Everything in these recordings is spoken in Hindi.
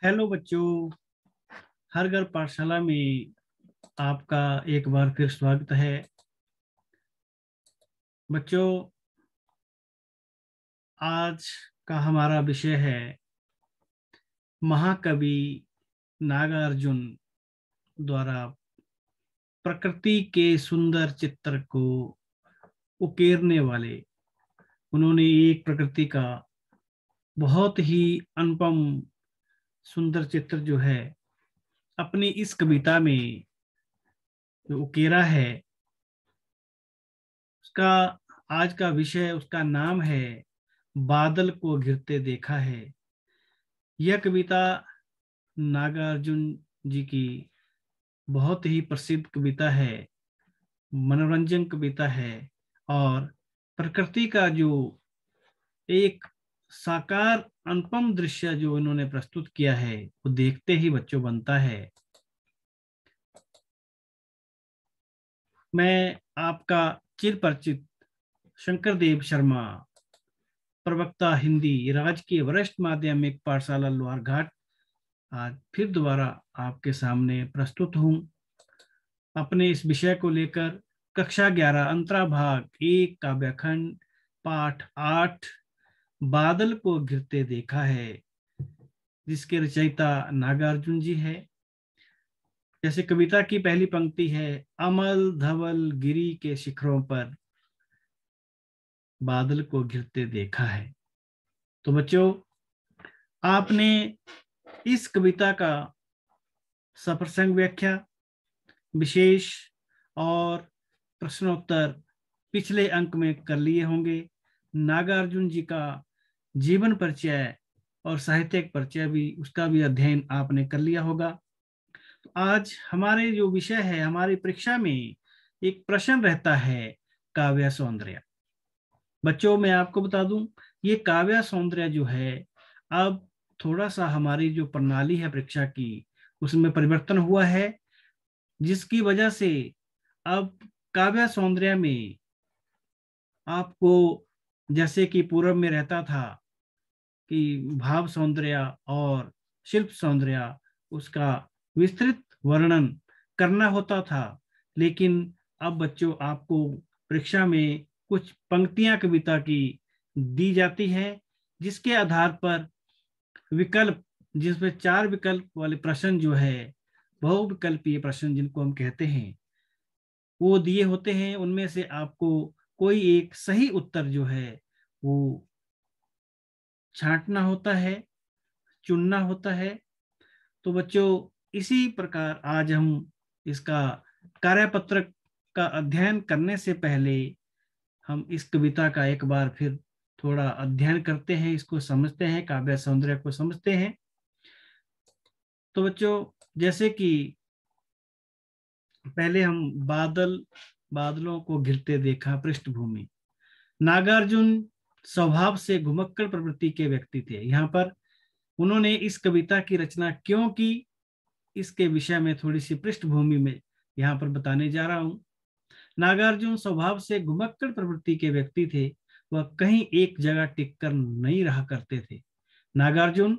हेलो बच्चों, हर घर पाठशाला में आपका एक बार फिर स्वागत है। बच्चों, आज का हमारा विषय है महाकवि नागार्जुन द्वारा प्रकृति के सुंदर चित्र को उकेरने वाले। उन्होंने एक प्रकृति का बहुत ही अनुपम सुंदर चित्र जो है अपनी इस कविता में जो उकेरा है, उसका आज का विषय, उसका नाम है बादल को घिरते देखा है। यह कविता नागार्जुन जी की बहुत ही प्रसिद्ध कविता है, मनोरंजन कविता है और प्रकृति का जो एक साकार अनुपम दृश्य जो इन्होंने प्रस्तुत किया है वो देखते ही बच्चों बनता है। मैं आपका चिर परिचित शंकर देव शर्मा, प्रवक्ता हिंदी, राजकीय वरिष्ठ माध्यमिक पाठशाला लोहारघाट, आज फिर दोबारा आपके सामने प्रस्तुत हूं अपने इस विषय को लेकर। कक्षा 11 अंतराभाग 1 काव्यखंड पाठ 8 बादल को घिरते देखा है, जिसके रचयिता नागार्जुन जी है। जैसे कविता की पहली पंक्ति है, अमल धवल गिरी के शिखरों पर बादल को घिरते देखा है। तो बच्चों, आपने इस कविता का सप्रसंग व्याख्या, विशेष और प्रश्नोत्तर पिछले अंक में कर लिए होंगे। नागार्जुन जी का जीवन परिचय और साहित्यिक परिचय भी, उसका भी अध्ययन आपने कर लिया होगा। तो आज हमारे जो विषय है, हमारी परीक्षा में एक प्रश्न रहता है काव्य सौंदर्य। बच्चों, मैं आपको बता दूं, ये काव्य सौंदर्य जो है, अब थोड़ा सा हमारी जो प्रणाली है परीक्षा की, उसमें परिवर्तन हुआ है, जिसकी वजह से अब काव्य सौंदर्य में आपको, जैसे कि पूर्व में रहता था कि भाव सौंदर्य और शिल्प सौंदर्य, उसका विस्तृत वर्णन करना होता था, लेकिन अब बच्चों आपको परीक्षा में कुछ पंक्तियां कविता की दी जाती है, जिसके आधार पर विकल्प, जिसमें 4 विकल्प वाले प्रश्न जो है, बहुविकल्पीय प्रश्न जिनको हम कहते हैं, वो दिए होते हैं। उनमें से आपको कोई एक सही उत्तर जो है वो छांटना होता है, चुनना होता है। तो बच्चों, इसी प्रकार आज हम इसका कार्यपत्रक का अध्ययन करने से पहले हम इस कविता का एक बार फिर थोड़ा अध्ययन करते हैं, इसको समझते हैं, काव्य सौंदर्य को समझते हैं। तो बच्चों, जैसे कि पहले हम बादलों को घिरते देखा पृष्ठभूमि। नागार्जुन स्वभाव से घुमक्कड़ प्रवृत्ति के व्यक्ति थे। यहाँ पर उन्होंने इस कविता की रचना क्यों की, इसके विषय में थोड़ी सी पृष्ठभूमि में यहाँ पर बताने जा रहा हूं। नागार्जुन स्वभाव से घुमक्कड़ प्रवृत्ति के व्यक्ति थे। वह कहीं एक जगह टिककर नहीं रहा करते थे। नागार्जुन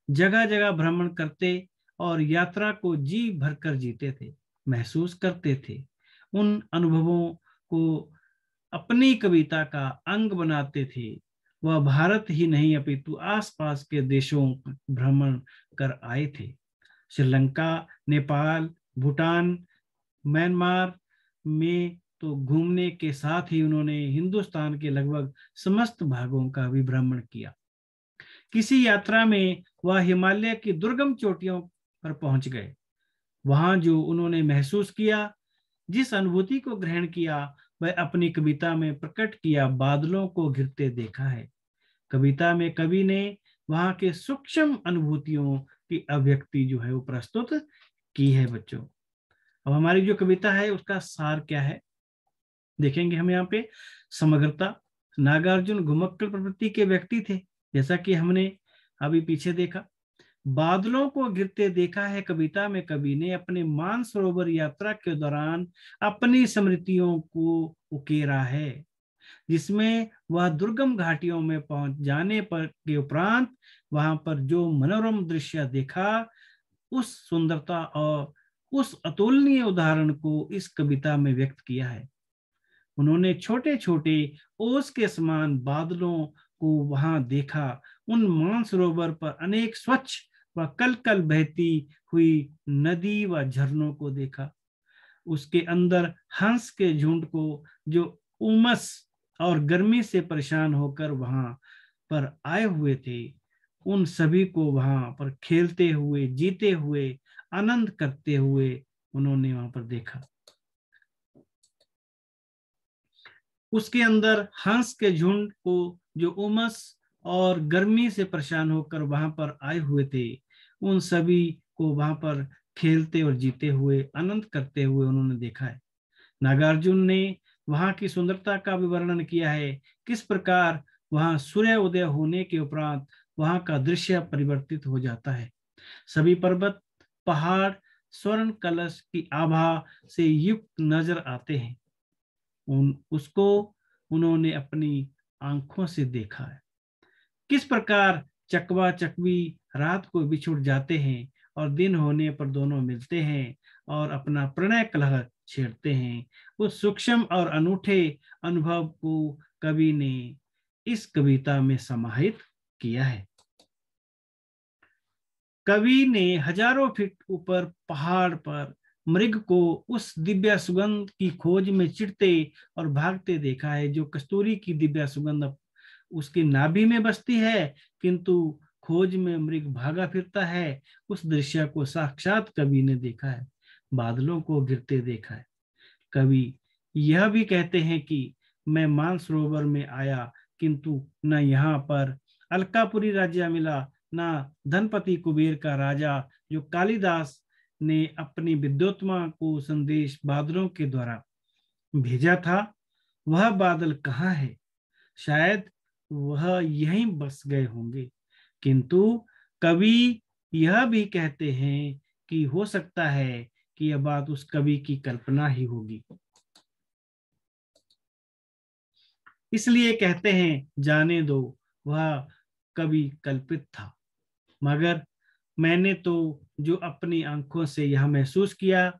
जगह जगह भ्रमण करते और यात्रा को जी भरकर जीते थे, महसूस करते थे। उन अनुभवों को अपनी कविता का अंग बनाते थे। वह भारत ही नहीं अपितु आसपास के देशों भ्रमण कर आए थे। श्रीलंका, नेपाल, भूटान, म्यांमार में तो घूमने के साथ ही उन्होंने हिंदुस्तान के लगभग समस्त भागों का भी भ्रमण किया। किसी यात्रा में वह हिमालय की दुर्गम चोटियों पर पहुंच गए। वहां जो उन्होंने महसूस किया, जिस अनुभूति को ग्रहण किया, वह अपनी कविता में प्रकट किया। बादलों को घिरते देखा है। कविता में कवि ने वहां के सूक्ष्म अनुभूतियों की अभिव्यक्ति जो है वो प्रस्तुत की है। बच्चों, अब हमारी जो कविता है उसका सार क्या है, देखेंगे हम यहाँ पे। समग्रता, नागार्जुन घुमक्कड़ प्रवृत्ति के व्यक्ति थे, जैसा कि हमने अभी पीछे देखा। बादलों को गिरते देखा है कविता में कवि ने अपने मानसरोवर यात्रा के दौरान अपनी स्मृतियों को उकेरा है, जिसमें वह दुर्गम घाटियों में पहुंच जाने पर के उपरांत वहां पर जो मनोरम दृश्य देखा, उस सुंदरता और उस अतुलनीय उदाहरण को इस कविता में व्यक्त किया है। उन्होंने छोटे छोटे ओस के समान बादलों को वहां देखा, उन मानसरोवर पर अनेक स्वच्छ व कल कल बहती हुई नदी व झरनों को देखा, उसके अंदर हंस के झुंड को जो उमस और गर्मी से परेशान होकर वहां पर आए हुए थे, उन सभी को वहां पर खेलते हुए, जीते हुए, आनंद करते हुए उन्होंने वहां पर देखा। उसके अंदर हंस के झुंड को जो उमस और गर्मी से परेशान होकर वहां पर आए हुए थे, उन सभी को वहां पर खेलते और जीते हुए, आनंद करते हुए उन्होंने देखा है। नागार्जुन ने वहां की सुंदरता का भी वर्णन किया है, किस प्रकार वहां सूर्य उदय होने के उपरांत वहां का दृश्य परिवर्तित हो जाता है। सभी पर्वत, पहाड़ स्वर्ण कलश की आभा से युक्त नजर आते हैं। उसको उन्होंने अपनी आंखों से देखा है। किस प्रकार चकवा चकवी रात को बिछुड़ जाते हैं और दिन होने पर दोनों मिलते हैं और अपना प्रणय कलह छेड़ते हैं। उस सूक्ष्म और अनूठे अनुभव को कवि ने इस कविता में समाहित किया है। कवि ने हजारों फीट ऊपर पहाड़ पर मृग को उस दिव्य सुगंध की खोज में चिढ़ते और भागते देखा है, जो कस्तूरी की दिव्य सुगंध उसकी नाभि में बसती है, किंतु खोज में मृग भागा फिरता है। उस दृश्य को साक्षात कवि ने देखा है, बादलों को गिरते देखा है। कवि यह भी कहते हैं कि मैं मानसरोवर में आया, किंतु न यहाँ पर अलकापुरी राज्य मिला, न धनपति कुबेर का राजा जो कालिदास ने अपनी विद्योत्मा को संदेश बादलों के द्वारा भेजा था। वह बादल कहाँ है? शायद वह यहीं बस गए होंगे। किंतु कवि यह भी कहते हैं कि हो सकता है कि यह बात उस कवि की कल्पना ही होगी, इसलिए कहते हैं जाने दो, वह कवि कल्पित था। मगर मैंने तो जो अपनी आंखों से यह महसूस किया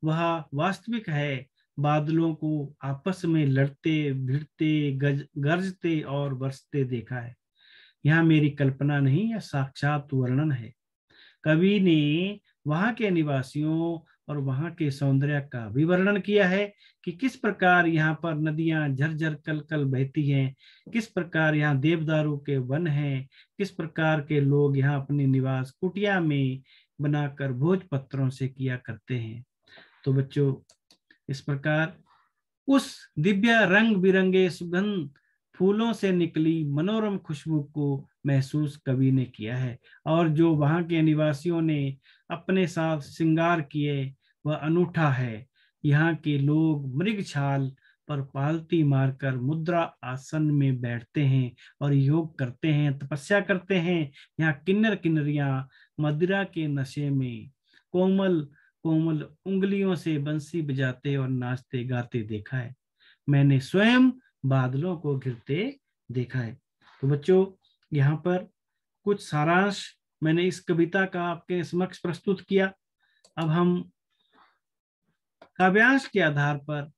वह वास्तविक है। बादलों को आपस में लड़ते, भिड़ते, गरजते और बरसते देखा है। यह मेरी कल्पना नहीं, यह साक्षात वर्णन है। कवि ने वहां के निवासियों और वहां के सौंदर्य का भी वर्णन किया है कि किस प्रकार यहाँ पर नदियां झरझर कल कल बहती हैं, किस प्रकार यहाँ देवदारू के वन हैं, किस प्रकार के लोग यहाँ अपनी निवास कुटिया में बनाकर भोजपत्रों से किया करते हैं। तो बच्चों, इस प्रकार उस दिव्य रंग बिरंगे सुगंध फूलों से निकली मनोरम खुशबू को महसूस कवि ने किया है, और जो वहां के निवासियों ने अपने साथ श्रृंगार किए वह अनूठा है। यहाँ के लोग मृगछाल पर पालती मारकर मुद्रा आसन में बैठते हैं और योग करते हैं, तपस्या करते हैं। यहाँ किन्नर किन्नरियां मदिरा के नशे में कोमल कोमल उंगलियों से बंसी बजाते और नाचते गाते देखा है। मैंने स्वयं बादलों को घिरते देखा है। तो बच्चों, यहाँ पर कुछ सारांश मैंने इस कविता का आपके समक्ष प्रस्तुत किया। अब हम काव्यांश के आधार पर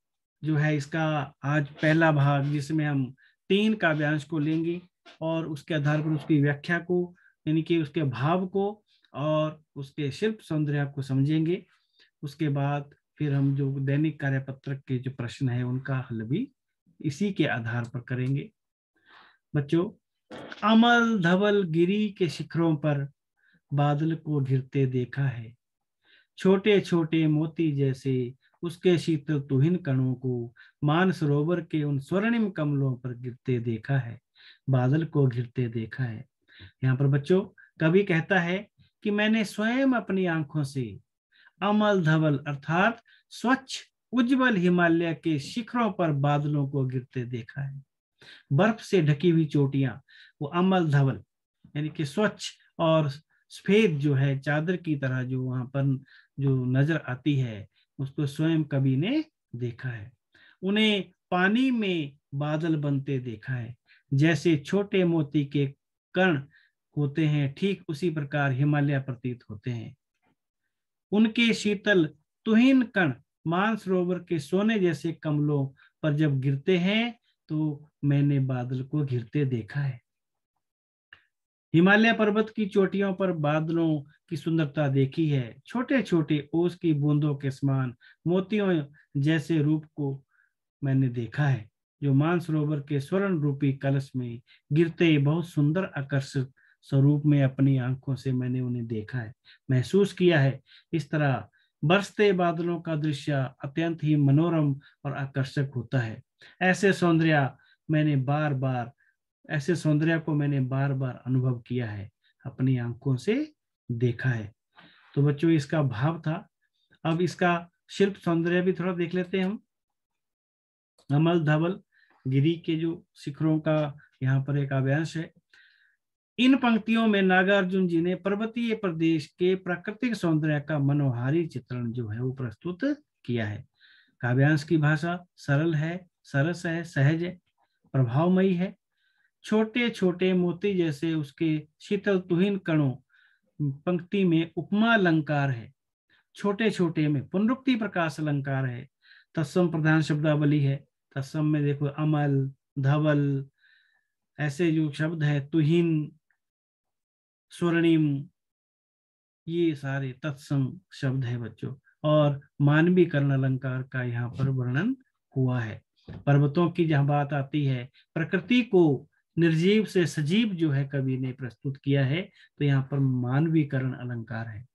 जो है इसका आज पहला भाग, जिसमें हम 3 काव्यांश को लेंगे और उसके आधार पर उसकी व्याख्या को, यानी कि उसके भाव को और उसके शिल्प सौंदर्य को समझेंगे। उसके बाद फिर हम जो दैनिक कार्यपत्रक के जो प्रश्न है उनका हल भी इसी के आधार पर करेंगे। बच्चों, अमल धवल गिरी के शिखरों पर बादल को घिरते देखा है, छोटे छोटे मोती जैसे उसके शीतल तुहिन कणों को मानसरोवर के उन स्वर्णिम कमलों पर गिरते देखा है, बादल को घिरते देखा है। यहाँ पर बच्चों कवि कहता है कि मैंने स्वयं अपनी आंखों से अमल धवल अर्थात स्वच्छ उज्जवल हिमालय के शिखरों पर बादलों को गिरते देखा है। बर्फ से ढकी हुई चोटियां, वो अमल धवल यानी कि स्वच्छ और सफेद जो है चादर की तरह जो वहां पर जो नजर आती है, उसको स्वयं कवि ने देखा है। उन्हें पानी में बादल बनते देखा है। जैसे छोटे मोती के कण होते हैं, ठीक उसी प्रकार हिमालय प्रतीत होते हैं। उनके शीतल तुहिन कण मानसरोवर के सोने जैसे कमलों पर जब गिरते हैं तो मैंने बादल को घिरते देखा है। हिमालय पर्वत की चोटियों पर बादलों की सुंदरता देखी है। छोटे छोटे ओस की बूंदों के समान मोतियों जैसे रूप को मैंने देखा है, जो मानसरोवर के स्वर्ण रूपी कलश में गिरते बहुत सुंदर आकर्षक स्वरूप में अपनी आंखों से मैंने उन्हें देखा है, महसूस किया है। इस तरह बरसते बादलों का दृश्य अत्यंत ही मनोरम और आकर्षक होता है। ऐसे सौंदर्य मैंने बार बार ऐसे सौंदर्य को मैंने बार बार अनुभव किया है, अपनी आंखों से देखा है। तो बच्चों, इसका भाव था। अब इसका शिल्प सौंदर्य भी थोड़ा देख लेते हैं हम। अमल धवल गिरी के जो शिखरों का यहाँ पर एक काव्यांश है। इन पंक्तियों में नागार्जुन जी ने पर्वतीय प्रदेश के प्राकृतिक सौंदर्य का मनोहारी चित्रण जो है वो प्रस्तुत किया है। काव्यांश की भाषा सरल है, सरस है, सहज है, प्रभावमयी है। छोटे छोटे मोती जैसे उसके शीतल तुहिन कणों पंक्ति में उपमा अलंकार है। छोटे छोटे में पुनरुक्ति प्रकाश अलंकार है। तत्सम प्रधान शब्दावली है। तत्सम में देखो अमल, धवल, ऐसे जो शब्द है, तुहिन, स्वर्णिम, ये सारे तत्सम शब्द है बच्चों। और मानवीकरण अलंकार का यहाँ पर वर्णन हुआ है। पर्वतों की जहां बात आती है, प्रकृति को निर्जीव से सजीव जो है कवि ने प्रस्तुत किया है, तो यहाँ पर मानवीकरण अलंकार है।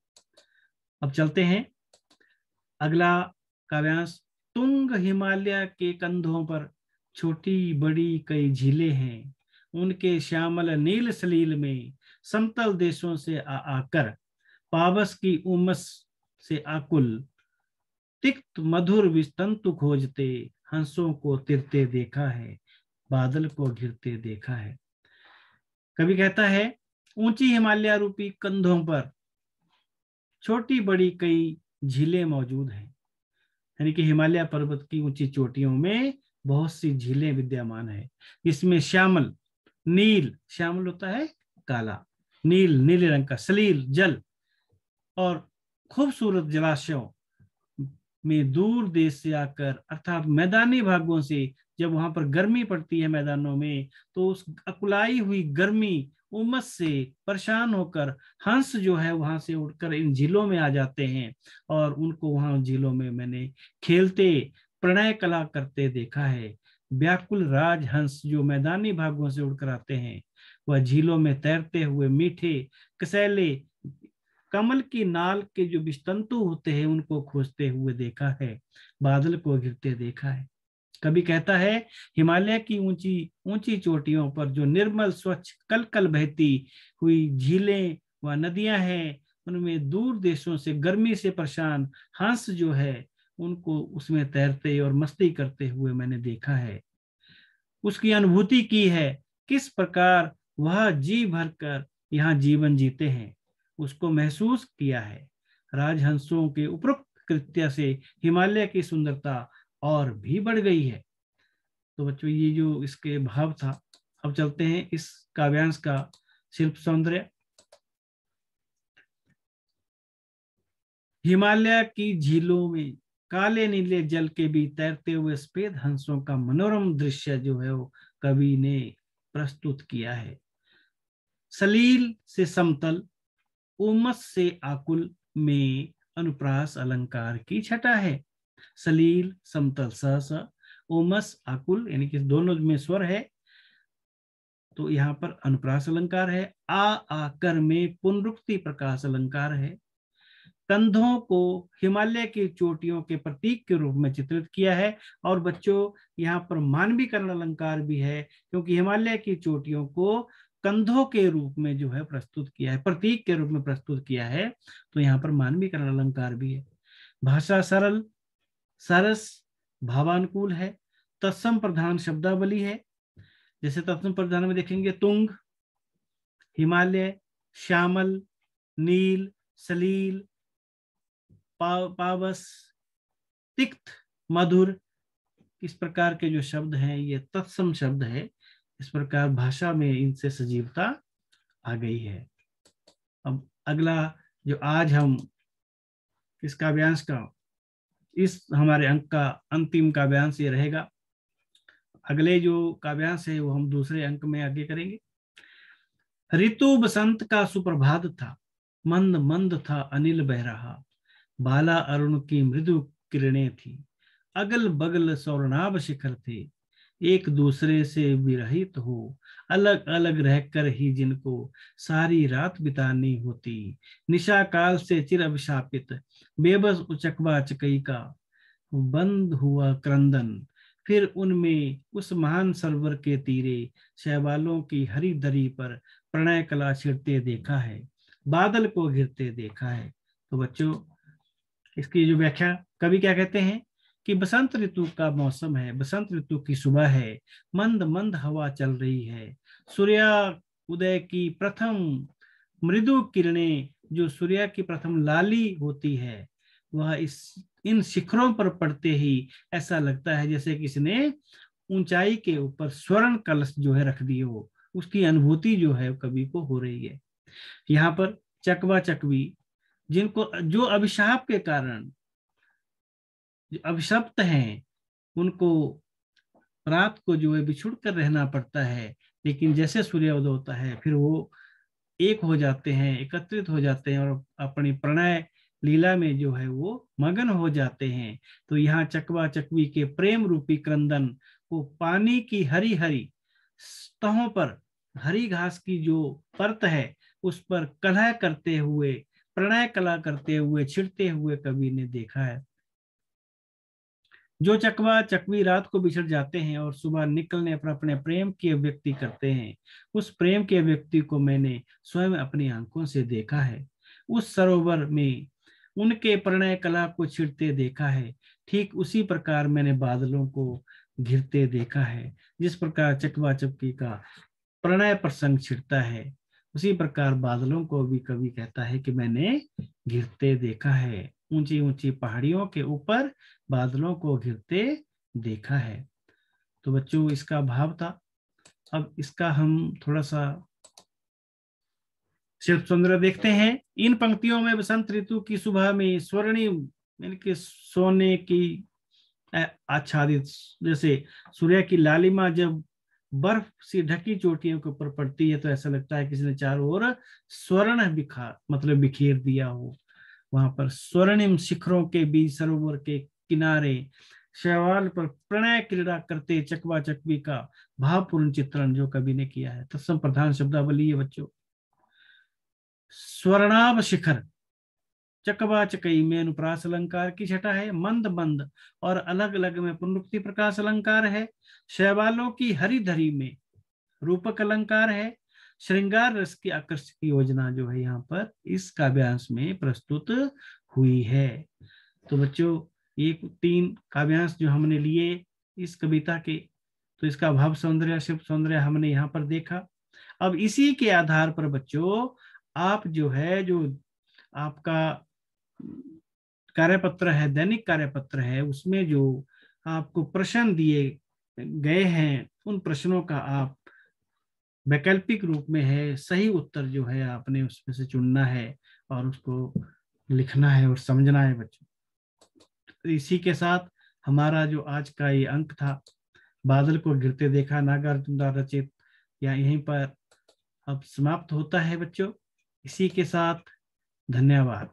अब चलते हैं अगला काव्यांश। तुंग हिमालय के कंधों पर छोटी बड़ी कई झीलें हैं, उनके श्यामल नील सलील में समतल देशों से आकर पावस की उमस से आकुल तिक्त मधुर विस्तंतु खोजते हंसों को तिरते देखा है, बादल को घिरते देखा है। कवि कहता है ऊंची हिमालय रूपी कंधों पर छोटी बड़ी कई झीलें मौजूद हैं, यानी कि हिमालय पर्वत की ऊंची चोटियों में बहुत सी झीलें विद्यमान है। इसमें श्यामल नील, श्यामल होता है काला, नील नीले रंग का, सलील जल और खूबसूरत जलाशयों में दूर देश से आकर, अर्थात मैदानी भागों से जब वहां पर गर्मी पड़ती है मैदानों में, तो उस अकुलाई हुई गर्मी उमस से परेशान होकर हंस जो है वहां से उड़कर इन झीलों में आ जाते हैं और उनको वहां झीलों में मैंने खेलते प्रणय कला करते देखा है। व्याकुल राज हंस जो मैदानी भागों से उड़कर आते हैं, वह झीलों में तैरते हुए मीठे कसैले कमल की नाल के जो विस्तंतु होते हैं उनको खोजते हुए देखा है, बादल को घिरते देखा है। कभी कहता है हिमालय की ऊंची ऊंची चोटियों पर जो निर्मल स्वच्छ कल कल बहती हुई झीलें व नदियां हैं, उनमें दूर देशों से गर्मी से परेशान हंस जो है उनको उसमें तैरते और मस्ती करते हुए मैंने देखा है, उसकी अनुभूति की है, किस प्रकार वह जी भरकर यहाँ जीवन जीते हैं उसको महसूस किया है। राजहंसों के उपरोक्त कृत्य से हिमालय की सुंदरता और भी बढ़ गई है। तो बच्चों, ये जो इसके भाव था। अब चलते हैं इस काव्यांश का शिल्प सौंदर्य। हिमालय की झीलों में काले नीले जल के बीच तैरते हुए सफेद हंसों का मनोरम दृश्य जो है वो कवि ने प्रस्तुत किया है। सलील से समतल, उमस से आकुल में अनुप्रास अलंकार की छटा है। सलील समतल स, उमस आकुल, यानी कि दोनों में स्वर है, तो यहाँ पर अनुप्रास अलंकार है। आकर में पुनरुक्ति प्रकाश अलंकार है। कंधों को हिमालय की चोटियों के प्रतीक के रूप में चित्रित किया है। और बच्चों, यहाँ पर मानवीकरण अलंकार भी है, क्योंकि हिमालय की चोटियों को कंधों के रूप में जो है प्रस्तुत किया है, प्रतीक के रूप में प्रस्तुत किया है, तो यहाँ पर मानवीकरण अलंकार भी है। भाषा सरल, सरस, भावानुकूल है। तत्सम प्रधान शब्दावली है। जैसे तत्सम प्रधान में देखेंगे तुंग, हिमालय, श्यामल, नील, सलील, पावस, तिक्त, मधुर, इस प्रकार के जो शब्द हैं ये तत्सम शब्द है। इस प्रकार भाषा में इनसे सजीवता आ गई है। अब अगला जो आज हम इस काव्यांश का, इस हमारे अंक का अंतिम काव्यांश ये रहेगा। अगले जो काव्यांश है वो हम दूसरे अंक में आगे करेंगे। ऋतु बसंत का सुप्रभात था, मंद मंद था अनिल बह रहा, बाला अरुण की मृदु किरणें थी, अगल बगल सौरनाभ शिखर थे, एक दूसरे से विरहित हो, अलग अलग रहकर ही जिनको सारी रात बितानी होती, निशा काल से चिर अभिशापित बेबस उचकवा चकई का बंद हुआ क्रंदन, फिर उनमें उस महान सरोवर के तीरे शैवालों की हरी दरी पर प्रणय कला छिड़ते देखा है, बादल को घिरते देखा है। तो बच्चों, इसकी जो व्याख्या, कवि क्या कहते हैं कि बसंत ऋतु का मौसम है, बसंत ऋतु की सुबह है, मंद मंद हवा चल रही है, सूर्य उदय की प्रथम मृदु किरणें, जो सूर्य की प्रथम लाली होती है, वह इन शिखरों पर पड़ते ही ऐसा लगता है जैसे किसी ने ऊंचाई के ऊपर स्वर्ण कलश जो है रख दिए हो, उसकी अनुभूति जो है कवि को हो रही है। यहाँ पर चकवा चकवी, जिनको जो अभिशाप के कारण अभिशप्त हैं, उनको रात को जो है बिछुड़ कर रहना पड़ता है, लेकिन जैसे सूर्योदय होता है फिर वो एक हो जाते हैं, एकत्रित हो जाते हैं और अपनी प्रणय लीला में जो है वो मगन हो जाते हैं। तो यहाँ चकवा चकवी के प्रेम रूपी क्रंदन को पानी की हरी हरी सतहों पर, हरी घास की जो परत है उस पर कलह करते हुए, प्रणय कला करते हुए, छिड़ते हुए कवि ने देखा है। जो चकवा चकवी रात को बिछड़ जाते हैं और सुबह निकलने पर अपने प्रेम की अभिव्यक्ति करते हैं, उस प्रेम की अभिव्यक्ति को मैंने स्वयं अपनी आंखों से देखा है। उस सरोवर में उनके प्रणय कला को छिड़ते देखा है। ठीक उसी प्रकार मैंने बादलों को घिरते देखा है। जिस प्रकार चकवा चकवी का प्रणय प्रसंग छिड़ता है, उसी प्रकार बादलों को भी कवि कहता है कि मैंने घिरते देखा है। ऊंची ऊंची पहाड़ियों के ऊपर बादलों को घिरते देखा है। तो बच्चों, इसका भाव था। अब इसका हम थोड़ा सा शिल्प सौंदर्य देखते हैं। इन पंक्तियों में बसंत ऋतु की सुबह में स्वर्णिम, यानी कि सोने की आच्छादित, जैसे सूर्य की लालिमा जब बर्फ सी ढकी चोटियों के ऊपर पड़ती है तो ऐसा लगता है किसी ने चारों ओर स्वर्ण मतलब बिखेर दिया हो। वहां पर स्वर्णिम शिखरों के बीच सरोवर के किनारे शैवाल पर प्रणय क्रीड़ा करते चकवा चकवी का भावपूर्ण चित्रण जो कवि ने किया है। तत्सम प्रधान शब्दावली है बच्चों। स्वर्णाभ शिखर, चकवा चकई में अनुप्रास अलंकार की छटा है, मंद मंद और अलग अलग में पुनरुक्ति प्रकाश अलंकार है, शैवालों की हरी धरी में रूपक अलंकार है, श्रृंगार रस की आकर्षक योजना जो है यहाँ पर इस काव्यांश में प्रस्तुत हुई है। तो बच्चों, ये 3 काव्यांश जो हमने लिए इस कविता के, तो इसका भाव सौंदर्य, शिल्प सौंदर्य हमने यहाँ पर देखा। अब इसी के आधार पर बच्चों, आप जो है, जो आपका कार्यपत्र है, दैनिक कार्यपत्र है, उसमें जो आपको प्रश्न दिए गए हैं, उन प्रश्नों का आप वैकल्पिक रूप में है, सही उत्तर जो है आपने उसमें से चुनना है और उसको लिखना है और समझना है बच्चों। तो इसी के साथ हमारा जो आज का ये अंक था, बादल को गिरते देखा, नागार्जुन द्वारा रचित, या यहीं पर अब समाप्त होता है बच्चों। इसी के साथ धन्यवाद।